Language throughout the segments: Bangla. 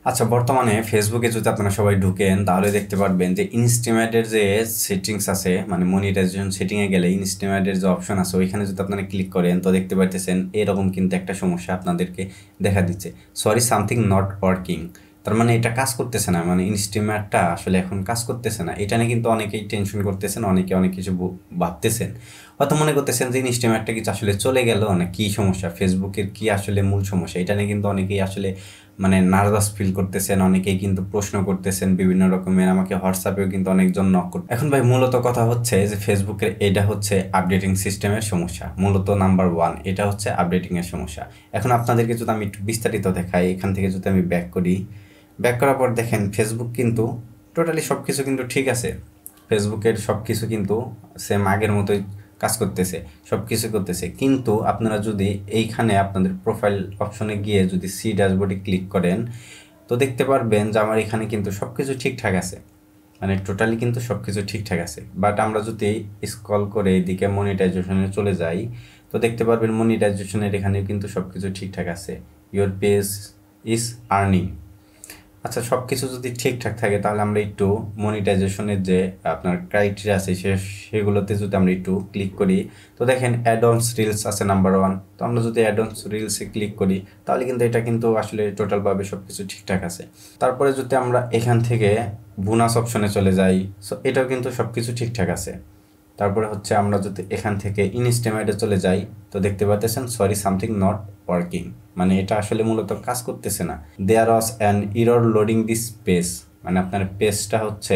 আচ্ছা, বর্তমানে ফেসবুকে যদি আপনারা সবাই ঢুকেন তাহলে দেখতে পারবেন যে ইনস্টিমেটের যে সেটিংস আছে, মানে মনিটাইজেশন সেটিংয়ে গেলে ইনস্টিমেটের যে অপশন আছে ওইখানে যদি আপনারা ক্লিক করেন তো দেখতে পাইতেছেন এরকম কিন্তু একটা সমস্যা আপনাদেরকে দেখা দিচ্ছে, সরি সামথিং নট ওয়ার্কিং। তার মানে এটা কাজ করতেছে না, মানে ইনস্টিমেটটা আসলে এখন কাজ করতেছে না। এটা নিয়ে কিন্তু অনেকেই টেনশন করতেছেন, অনেকে অনেক কিছু ভাবতেছেন, হয়তো মনে করতেছেন যে ইনস্টিমেটটা কিছু আসলে চলে গেল না, কি সমস্যা, ফেসবুকের কি আসলে মূল সমস্যা। এটা নিয়ে কিন্তু অনেকেই আসলে মানে নার্ভাস ফিল করতেছেন, অনেকেই কিন্তু প্রশ্ন করতেছেন বিভিন্ন রকমের, আমাকে হোয়াটসঅ্যাপেও কিন্তু অনেকজন নক করে। এখন ভাই মূলত কথা হচ্ছে যে ফেসবুকের এটা হচ্ছে আপডেটিং সিস্টেমের সমস্যা, মূলত নাম্বার ওয়ান এটা হচ্ছে আপডেটিং এর সমস্যা। এখন আপনাদেরকে যদি আমি একটু বিস্তারিত দেখাই, এখান থেকে যদি আমি ব্যাক করি, ব্যাক করার পর দেখেন ফেসবুক কিন্তু টোটালি সব কিছু কিন্তু ঠিক আছে। ফেসবুকের সব কিছু কিন্তু সেম আগের মতোই কাজ করতেছে, সব কিছু করতেছে। কিন্তু আপনারা যদি এইখানে আপনাদের প্রোফাইল অপশনে গিয়ে যদি সি ড্যাশবোর্ডে ক্লিক করেন তো দেখতে পারবেন যে আমার এখানে কিন্তু সব কিছু ঠিকঠাক আছে, মানে টোটালি কিন্তু সব কিছু ঠিকঠাক আছে। বাট আমরা যদি স্ক্রল করে এইদিকে মনিটাইজেশনে চলে যাই তো দেখতে পারবেন মনিটাইজেশনের এখানেও কিন্তু সব কিছু ঠিকঠাক আছে, ইয়োর পেজ ইজ আর্নিং। আচ্ছা, সব কিছু যদি ঠিকঠাক থাকে তাহলে আমরা একটু মনিটাইজেশনের যে আপনার ক্রাইটেরিয়া আছে সেগুলোতে যদি আমরা একটু ক্লিক করি তো দেখেন অ্যাডঅনস রিলস আছে নাম্বার ওয়ান। তো আমরা যদি অ্যাডঅনস রিলসে ক্লিক করি তাহলে কিন্তু এটা কিন্তু আসলে টোটালভাবে সব কিছু ঠিকঠাক আছে। তারপরে যদি আমরা এখান থেকে বোনাস অপশনে চলে যাই, সো এটাও কিন্তু সব কিছু ঠিকঠাক আছে। তারপরে হচ্ছে আমরা যদি এখান থেকে ইনস্টিমেটে চলে যাই তো দেখতে পাচ্ছেন সরি সামথিং নট ওয়ার্কিং, মানে এটা আসলে মূলত কাজ করতেছে না। There was an error loading this page, মানে আপনার পেজটা হচ্ছে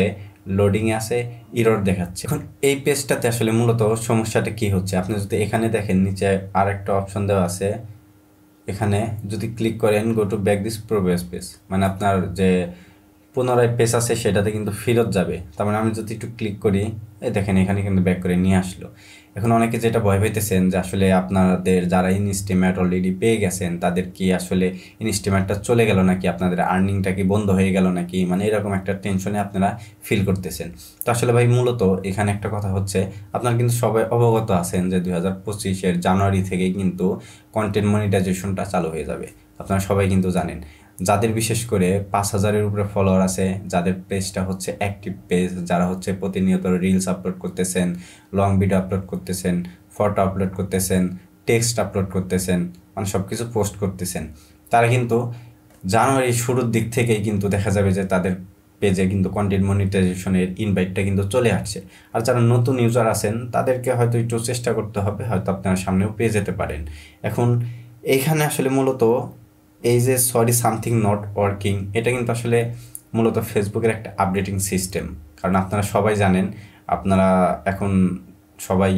লোডিংয়ে আছে, ইরর দেখাচ্ছে। এখন এই পেজটাতে আসলে মূলত সমস্যাটা কি হচ্ছে, আপনি যদি এখানে দেখেন নিচে আর একটা অপশন দেওয়া আছে, এখানে যদি ক্লিক করেন go to back this progress page, মানে আপনার যে পুনরায় পেজ আছে সেটাতে কিন্তু ফেরত যাবে। তার মানে আমি যদি একটু ক্লিক করি, এই দেখেন এখানে কিন্তু ব্যাক করে নিয়ে আসলো। এখন অনেকে যেটা ভয় পাইতেছেন যে আসলে আপনাদের যারা ইনস্টিমেট অলরেডি পেয়ে গেছেন তাদের কি আসলে ইনস্টিমেটটা চলে গেল নাকি, আপনাদের আর্নিংটা কি বন্ধ হয়ে গেল নাকি, মানে এরকম একটা টেনশনে আপনারা ফিল করতেছেন। তো আসলে ভাই মূলত এখানে একটা কথা হচ্ছে, আপনারা কিন্তু সবাই অবগত আছেন যে 2025-এর জানুয়ারি থেকেই কিন্তু কন্টেন্ট মনিটাইজেশনটা চালু হয়ে যাবে। আপনারা সবাই কিন্তু জানেন, যাদের বিশেষ করে 5,000-এর উপরে ফলোয়ার আছে, যাদের পেজটা হচ্ছে অ্যাক্টিভ পেজ, যারা হচ্ছে প্রতিনিয়ত রিলস আপলোড করতেছেন, লং ভিডিও আপলোড করতেছেন, ফটো আপলোড করতেছেন, টেক্সট আপলোড করতেছেন, মানে সব কিছু পোস্ট করতেছেন, তারা কিন্তু জানুয়ারির শুরুর দিক থেকেই কিন্তু দেখা যাবে যে তাদের পেজে কিন্তু কন্টেন্ট মনিটাইজেশনের ইনভাইটটা কিন্তু চলে আসছে। আর যারা নতুন ইউজার আছেন তাদেরকে হয়তো একটু চেষ্টা করতে হবে, হয়তো আপনারা সামনেও পেয়ে যেতে পারেন। এখন এইখানে আসলে মূলত এই যে সরি সামথিং নট ওয়ার্কিং, এটা কিন্তু আসলে মূলত ফেসবুকের একটা আপডেটিং সিস্টেম। কারণ আপনারা সবাই জানেন, আপনারা এখন সবাই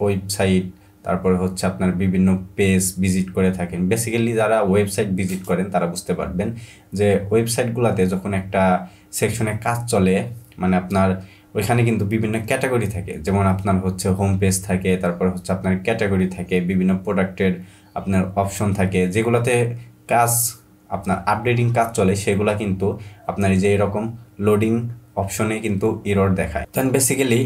ওয়েবসাইট, তারপরে হচ্ছে আপনার বিভিন্ন পেজ ভিজিট করে থাকেন। বেসিক্যালি যারা ওয়েবসাইট ভিজিট করেন তারা বুঝতে পারবেন যে ওয়েবসাইটগুলোতে যখন একটা সেকশনে কাজ চলে, মানে আপনার ওইখানে কিন্তু বিভিন্ন ক্যাটাগরি থাকে, যেমন আপনার হচ্ছে হোম পেজ থাকে, তারপর হচ্ছে আপনার ক্যাটাগরি থাকে, বিভিন্ন প্রোডাক্টের আপনার অপশন থাকে, যেগুলোতে কাজ আপনার আপডেটিং কাজ চলে, সেগুলো কিন্তু আপনার এই যে এরকম লোডিং অপশনে কিন্তু এরর দেখায়। দেন বেসিক্যালি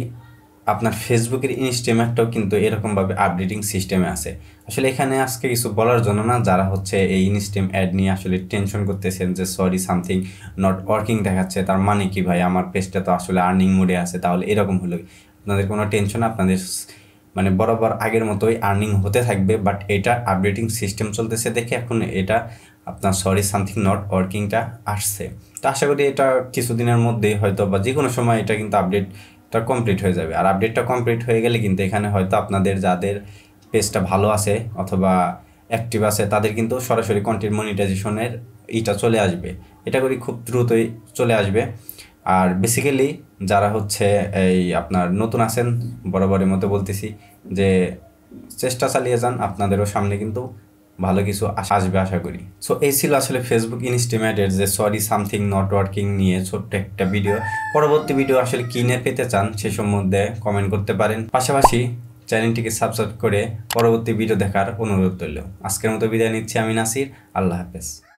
আপনার ফেসবুকের ইনস্টিমেটটাও কিন্তু এরকমভাবে আপডেটিং সিস্টেমে আছে। আসলে এখানে আজকে কিছু বলার জন্য না, যারা হচ্ছে এই ইনস্টিম অ্যাড নিয়ে আসলে টেনশন করতেছেন যে সরি সামথিং নট ওয়ার্কিং দেখাচ্ছে, তার মানে কি ভাই, আমার পেজটা তো আসলে আর্নিং মোডে আছে, তাহলে এরকম হলো। আপনাদের কোনো টেনশন, আপনাদের মানে বরাবর আগের মতোই আর্নিং হতে থাকবে। বাট এটা আপডেটিং সিস্টেম চলতেছে দেখে এখন এটা আপনার সরি সামথিং নট ওয়ার্কিংটা আসছে। তো আশা করি এটা কিছুদিনের মধ্যেই হয়তো বা যে কোনো সময় এটা কিন্তু আপডেটটা কমপ্লিট হয়ে যাবে। আর আপডেটটা কমপ্লিট হয়ে গেলে কিন্তু এখানে হয়তো আপনাদের যাদের পেজটা ভালো আছে অথবা অ্যাক্টিভ আছে তাদের কিন্তু সরাসরি কন্টেন্ট মনিটাইজেশনের এটা চলে আসবে, এটা করি খুব দ্রুতই চলে আসবে। আর বেসিক্যালি যারা হচ্ছে এই আপনার নতুন আছেন, বরাবরের মতো বলতেছি যে চেষ্টা চালিয়ে যান, আপনাদেরও সামনে কিন্তু ভালো কিছু আসবে আশা করি। সো এই ছিল আসলে ফেসবুক ইনস্টিমেটের যে সরি সামথিং নট ওয়ার্কিং নিয়ে ছোট্ট একটা ভিডিও। পরবর্তী ভিডিও আসলে কী নিয়ে পেতে চান সে সম্বন্ধে কমেন্ট করতে পারেন, পাশাপাশি চ্যানেলটিকে সাবস্ক্রাইব করে পরবর্তী ভিডিও দেখার অনুরোধ রইল। আজকের মতো বিদায় নিচ্ছি, আমি নাসির। আল্লাহ হাফেজ।